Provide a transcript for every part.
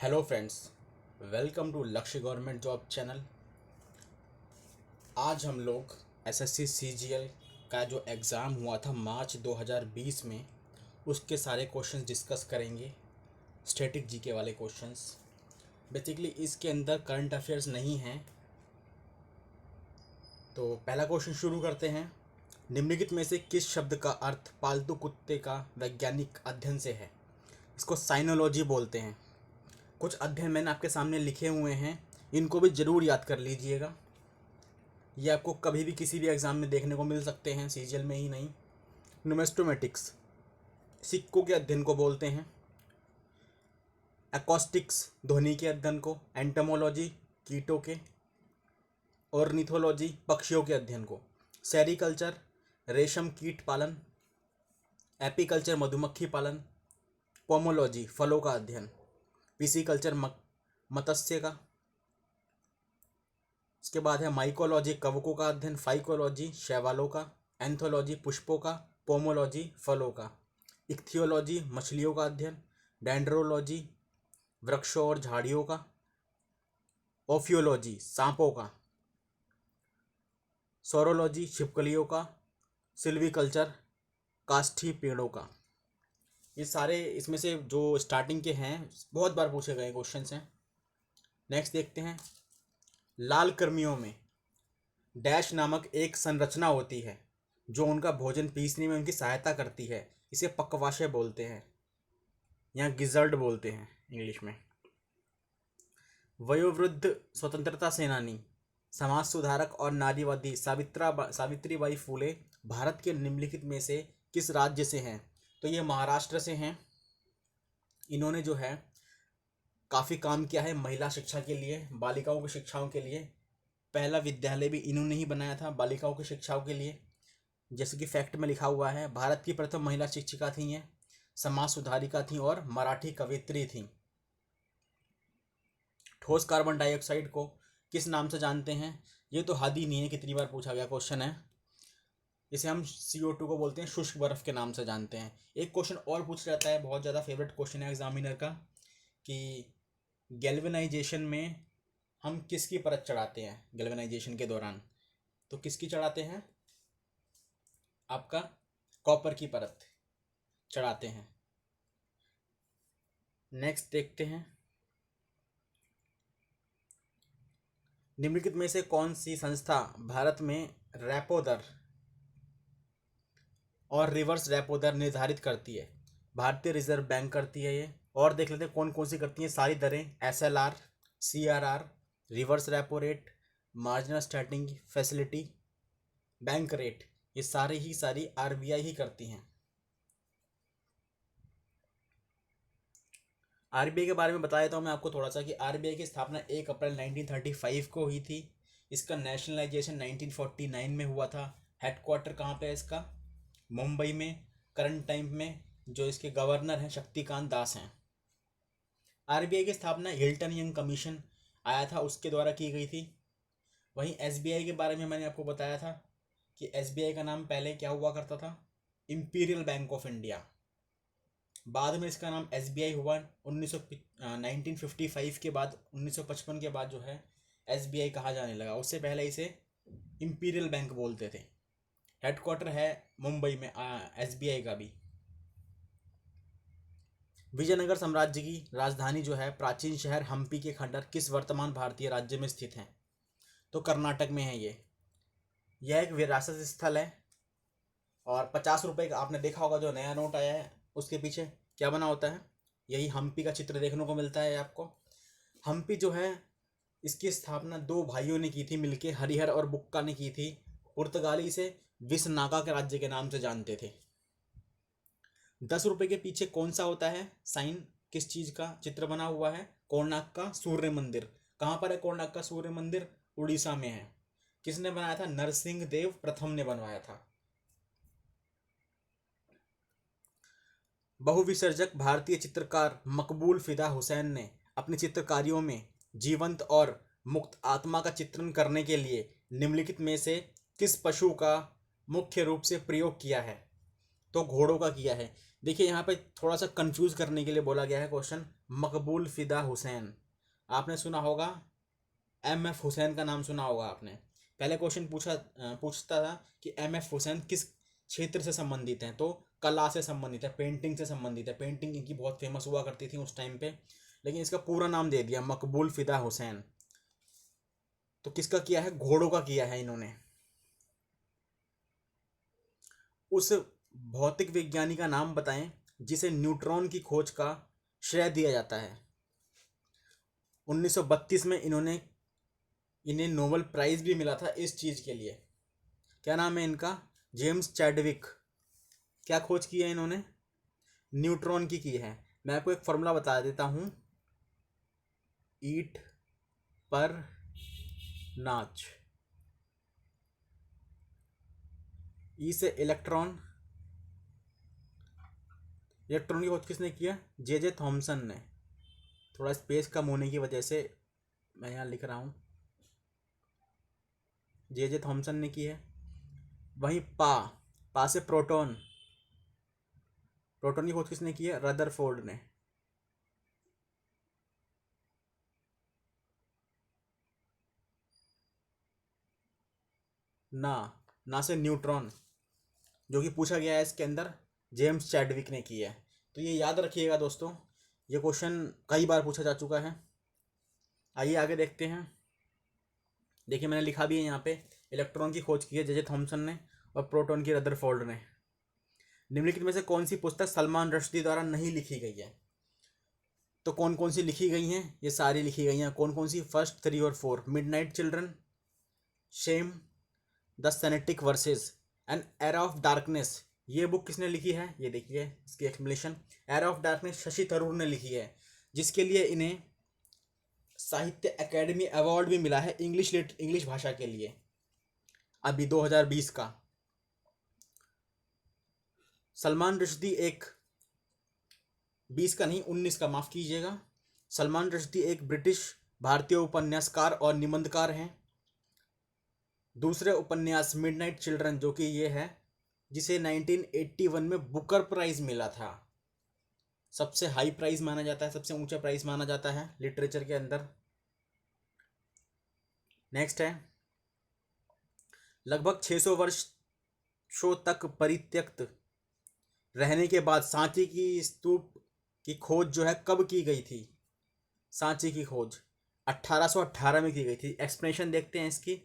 Hello friends, welcome to लक्ष्य government job channel. आज हम लोग एसएससी सीजीएल का जो एग्ज़ाम हुआ था मार्च 2020 में, उसके सारे क्वेश्चंस डिस्कस करेंगे। स्टैटिक जीके वाले क्वेश्चंस। बेसिकली इसके अंदर करंट अफेयर्स नहीं हैं। तो पहला क्वेश्चन शुरू करते हैं। निम्नलिखित में से किस शब्द का अर्थ पालतू कुत्ते का वैज्ञानिक अध्ययन से है? इसको साइनोलॉजी बोलते हैं। कुछ अध्ययन मैंने आपके सामने लिखे हुए हैं, इनको भी ज़रूर याद कर लीजिएगा। ये आपको कभी भी किसी भी एग्ज़ाम में देखने को मिल सकते हैं, सीजीएल में ही नहीं। न्यूमेस्टोमेटिक्स सिक्कों के अध्ययन को बोलते हैं। एकॉस्टिक्स ध्वनि के अध्ययन को। एंटोमोलॉजी कीटों के। ऑर्निथोलॉजी पक्षियों के अध्ययन को। सेरिकल्चर रेशम कीट पालन। एपीकल्चर मधुमक्खी पालन। पोमोलॉजी फलों का अध्ययन। पिसिकल्चर मत्स्य का। इसके बाद है माइकोलॉजी कवकों का अध्ययन। फाइकोलॉजी शैवालों का। एंथोलॉजी पुष्पों का। पोमोलॉजी फलों का। इक्थियोलॉजी मछलियों का अध्ययन। डेंड्रोलॉजी वृक्षों और झाड़ियों का। ओफियोलॉजी सांपों का। सोरोलॉजी छिपकलियों का। सिल्वीकल्चर काष्ठी पेड़ों का। ये सारे इसमें से जो स्टार्टिंग के हैं, बहुत बार पूछे गए क्वेश्चंस हैं। नेक्स्ट देखते हैं। लाल कृमियों में डैश नामक एक संरचना होती है जो उनका भोजन पीसने में उनकी सहायता करती है। इसे पक्वाशय बोलते हैं या गिजर्ड बोलते हैं इंग्लिश में। वयोवृद्ध स्वतंत्रता सेनानी, समाज सुधारक और नारीवादी सावित्रीबाई फूले भारत के निम्नलिखित में से किस राज्य से हैं? तो ये महाराष्ट्र से हैं। इन्होंने जो है काफ़ी काम किया है महिला शिक्षा के लिए, बालिकाओं की शिक्षाओं के लिए। पहला विद्यालय भी इन्होंने ही बनाया था बालिकाओं की शिक्षाओं के लिए। जैसे कि फैक्ट में लिखा हुआ है, भारत की प्रथम महिला शिक्षिका थी ये, समाज सुधारिका थी और मराठी कवित्री थी। ठोस कार्बन डाइऑक्साइड को किस नाम से जानते हैं? ये तो हद ही नहीं है, कितनी बार पूछा गया क्वेश्चन है। इसे हम CO2 को बोलते हैं, शुष्क बर्फ के नाम से जानते हैं। एक क्वेश्चन और पूछ जाता है, बहुत ज़्यादा फेवरेट क्वेश्चन है एग्जामिनर का, कि गैल्वेनाइजेशन में हम किसकी परत चढ़ाते हैं गैल्वेनाइजेशन के दौरान? तो किसकी चढ़ाते हैं? आपका कॉपर की परत चढ़ाते हैं। नेक्स्ट देखते हैं। निम्नलिखित में से कौन सी संस्था भारत में रेपो दर और रिवर्स रेपो दर निर्धारित करती है? भारतीय रिजर्व बैंक करती है ये। और देख लेते हैं कौन कौन सी करती हैं सारी दरें। SLR, CRR, reverse repo rate, marginal starting facility, bank rate, ये सारी RBI ही करती हैं। RBI के बारे में बताया था मैं आपको थोड़ा सा, कि RBI की स्थापना 1 अप्रैल 1935 को हुई थी। इसका नेशनलाइजेशन 1949 में हुआ था। हेडक्वार्टर कहाँ पे है इसका? मुंबई में। करंट टाइम में जो इसके गवर्नर हैं शक्तिकांत दास हैं। RBI की स्थापना हिल्टन यंग कमीशन आया था उसके द्वारा की गई थी। वहीं SBI के बारे में मैंने आपको बताया था कि SBI का नाम पहले क्या हुआ करता था? Imperial bank of India. बाद में इसका नाम SBI हुआ 1955 के बाद। 1955 के बाद जो है SBI कहा जाने लगा। उससे पहले इसे इंपीरियल बैंक बोलते थे। हेडक्वार्टर है मुंबई में SBI का भी। विजयनगर साम्राज्य की राजधानी जो है प्राचीन शहर हम्पी के खंडर किस वर्तमान भारतीय राज्य में स्थित है? तो कर्नाटक में है ये। यह एक विरासत स्थल है। और 50 रुपये का आपने देखा होगा जो नया नोट आया है, उसके पीछे क्या बना होता है? यही हम्पी का चित्र देखने को मिलता है आपको। हम्पी जो है, इसकी स्थापना 2 भाइयों ने की थी मिलके, हरिहर और बुक्का ने की थी। पुर्तगाली इसे विसनागा के राज्य के नाम से जानते थे। 10 रुपये के पीछे कौन सा होता है साइन? किस चीज का चित्र बना हुआ है? कोणार्क का सूर्य मंदिर। कहाँ पर है कोणार्क का सूर्य मंदिर? उड़ीसा में है। किसने बनाया था? नरसिंह देव प्रथम ने बनवाया था। बहुविसर्जक भारतीय चित्रकार मकबूल फिदा हुसैन ने अपनी चित्रकारियों में जीवंत और मुक्त आत्मा का चित्रण करने के लिए निम्नलिखित में से किस पशु का मुख्य रूप से प्रयोग किया है? तो घोड़ों का किया है। देखिए यहाँ पे थोड़ा सा कंफ्यूज करने के लिए बोला गया है क्वेश्चन, मकबूल फिदा हुसैन, आपने सुना होगा, एम एफ हुसैन का नाम सुना होगा आपने। पहले क्वेश्चन पूछता था कि एम एफ हुसैन किस क्षेत्र से संबंधित हैं, तो कला से संबंधित है, पेंटिंग से संबंधित है, पेंटिंग इनकी बहुत फेमस हुआ करती थी उस टाइम पे, लेकिन इसका पूरा नाम दे दिया मकबूल फिदा हुसैन। तो किसका किया है, घोड़ों का किया है इन्होंने। उस भौतिक विज्ञानी का नाम बताएं जिसे न्यूट्रॉन की खोज का श्रेय दिया जाता है। 1932 में इन्हें नोबेल प्राइज भी मिला था इस चीज के लिए। क्या नाम है इनका, जेम्स चैडविक। क्या खोज की है इन्होंने, न्यूट्रॉन की है। मैं आपको एक फॉर्मूला बता देता हूं, ईट पर नाच, ई से इलेक्ट्रॉन, इलेक्ट्रॉन की खोज किसने किया, जे जे थॉमसन ने। थोड़ा स्पेस कम होने की वजह से मैं यहाँ लिख रहा हूँ, जे जे थॉमसन ने की है। वहीं पा से प्रोटॉन, प्रोटॉन की खोज किसने की है, रदरफोर्ड ने। ना ना से न्यूट्रॉन, जो कि पूछा गया है इसके अंदर, जेम्स चैडविक ने की है। तो ये याद रखिएगा दोस्तों, ये क्वेश्चन कई बार पूछा जा चुका है। आइए आगे देखते हैं। देखिए मैंने लिखा भी है यहाँ पे, इलेक्ट्रॉन की खोज की है जे जे थॉमसन ने और प्रोटॉन की रदरफोर्ड ने। निम्नलिखित में से कौन सी पुस्तक सलमान रश्दी द्वारा नहीं लिखी गई है, तो कौन कौन सी लिखी गई हैं, ये सारी लिखी गई हैं। कौन कौन सी, फर्स्ट 3 और 4, midnight children, shame, the satanic verses, an era of darkness. ये बुक किसने लिखी है, ये देखिए इसकी explanation, era of darkness Shashi Tharoor ने लिखी है, जिसके लिए इन्हें साहित्य अकेडमी अवार्ड भी मिला है इंग्लिश भाषा के लिए, अभी 2020 का। सलमान रश्दी एक 20 का नहीं 19 का, माफ कीजिएगा। सलमान रश्दी एक ब्रिटिश भारतीय उपन्यासकार और निबंधकार हैं। दूसरे उपन्यास मिडनाइट चिल्ड्रन, जो कि ये है, जिसे 1981 में बुकर प्राइज मिला था, सबसे हाई प्राइज माना जाता है, सबसे ऊंचा प्राइज माना जाता है लिटरेचर के अंदर। नेक्स्ट है, लगभग 600 वर्षों तक परित्यक्त रहने के बाद सांची की स्तूप की खोज जो है कब की गई थी, सांची की खोज 1818 में की गई थी। एक्सप्लेनेशन देखते हैं इसकी।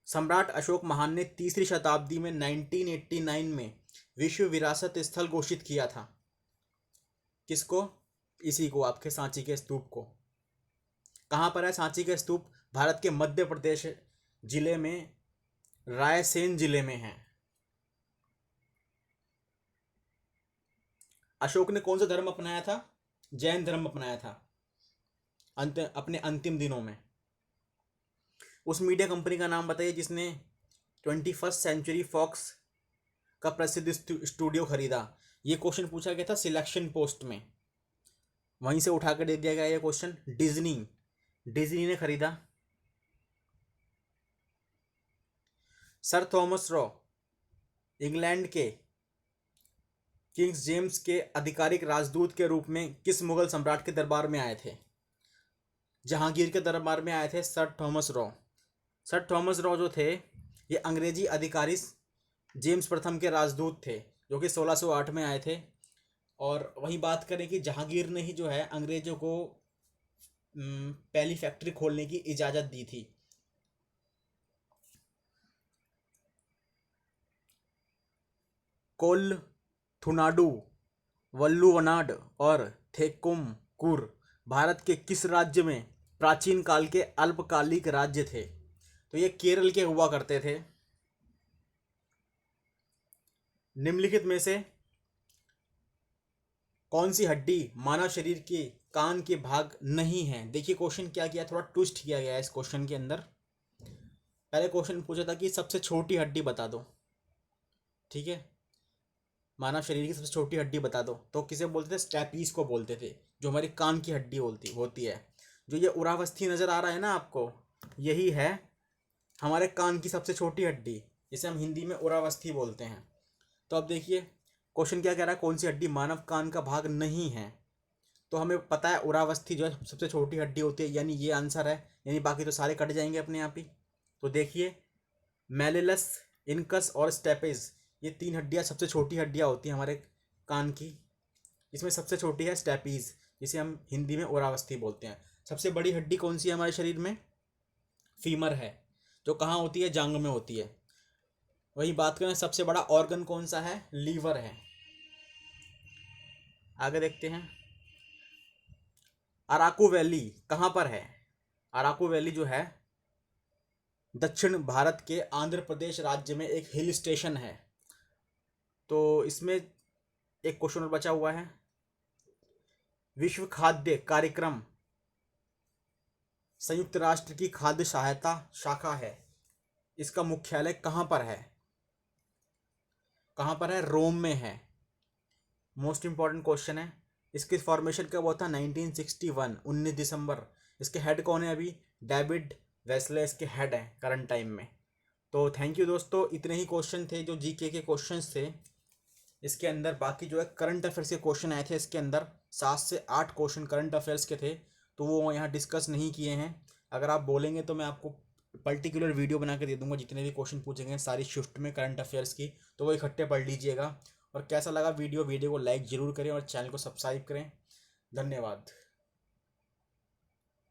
सम्राट अशोक महान ने तीसरी शताब्दी में 1989 में विश्व विरासत स्थल घोषित किया था। किसको, इसी को, आपके सांची के स्तूप को। कहाँ पर है सांची के स्तूप, भारत के मध्य प्रदेश जिले में, रायसेन जिले में है। अशोक ने कौन सा धर्म अपनाया था, जैन धर्म अपनाया था अपने अंतिम दिनों में। उस मीडिया कंपनी का नाम बताइए जिसने 21st सेंचुरी फॉक्स का प्रसिद्ध स्टूडियो खरीदा। ये क्वेश्चन पूछा गया था सिलेक्शन पोस्ट में, वहीं से उठा कर दे दिया गया ये क्वेश्चन। डिज्नी ने खरीदा। सर थॉमस रॉ इंग्लैंड के किंग्स जेम्स के आधिकारिक राजदूत के रूप में किस मुगल सम्राट के दरबार में आए थे, जहांगीर के दरबार में आए थे sir Thomas raw. Sir Thomas raw जो थे, ये अंग्रेजी अधिकारी जेम्स प्रथम के राजदूत थे, जो कि 1608 में आए थे। और वहीं बात करें कि जहांगीर ने ही जो है अंग्रेजों को पहली फैक्ट्री खोलने की इजाज़त दी थी। कोल थुनाडु, वल्लुवनाड और थेक्कुमकुर भारत के किस राज्य में प्राचीन काल के अल्पकालिक राज्य थे, तो ये केरल के हुआ करते थे। निम्नलिखित में से कौन सी हड्डी मानव शरीर के कान के भाग नहीं है। देखिए क्वेश्चन क्या किया, थोड़ा ट्विस्ट किया गया है इस क्वेश्चन के अंदर। पहले क्वेश्चन पूछा था कि सबसे छोटी हड्डी बता दो, ठीक है, मानव शरीर की सबसे छोटी हड्डी बता दो, तो किसे बोलते थे, स्टैपीज को बोलते थे, जो हमारी कान की हड्डी होती है। जो ये उरावस्थी नजर आ रहा है ना आपको, यही है हमारे कान की सबसे छोटी हड्डी, जिसे हम हिंदी में उरावस्थी बोलते हैं। तो अब देखिए, क्वेश्चन क्या कह रहा है, कौन सी हड्डी मानव कान का भाग नहीं है? तो हमें पता है उरावस्थी जो है सबसे छोटी हड्डी होती है, यानी ये आंसर है, यानी बाकी तो सारे कट जाएंगे अपने आप ही। तो देखिए मैलिलस, इनकस और स्टेपेज, ये 3 हड्डियाँ सबसे छोटी हड्डियाँ होती हैं हमारे कान की। इसमें सबसे छोटी है स्टेपीज, जिसे हम हिंदी में उरावस्थी बोलते हैं। सबसे बड़ी हड्डी कौन सी है हमारे शरीर में? फीमर है, जो कहाँ होती है? जांग में होती है। वही बात करें सबसे बड़ा ऑर्गन कौन सा है? लीवर है। आगे देखते हैं, अराकू वैली कहाँ पर है? अराकू वैली जो है दक्षिण भारत के आंध्र प्रदेश राज्य में एक हिल स्टेशन है। तो इसमें एक क्वेश्चन और बचा हुआ है, विश्व खाद्य कार्यक्रम संयुक्त राष्ट्र की खाद्य सहायता शाखा है, इसका मुख्यालय कहाँ पर है? कहाँ पर है? रोम में है। मोस्ट इंपॉर्टेंट क्वेश्चन है। इसकी फॉर्मेशन कब हुआ था? 1961, 19 दिसंबर। इसके हेड कौन है अभी? डेविड वेस्ले इसके हेड हैं करंट टाइम में। तो थैंक यू दोस्तों, इतने ही क्वेश्चन थे जो जीके के क्वेश्चंस थे इसके अंदर। बाकी जो है करंट अफेयर्स के क्वेश्चन आए थे इसके अंदर, 7 से 8 क्वेश्चन करंट अफेयर्स के थे, तो वो यहाँ डिस्कस नहीं किए हैं। अगर आप बोलेंगे तो मैं आपको पर्टिकुलर वीडियो बना के दे दूंगा, जितने भी क्वेश्चन पूछेंगे सारी शिफ्ट में करंट अफेयर्स की, तो वो इकट्ठे पढ़ लीजिएगा। और कैसा लगा वीडियो को लाइक ज़रूर करें और चैनल को सब्सक्राइब करें। धन्यवाद।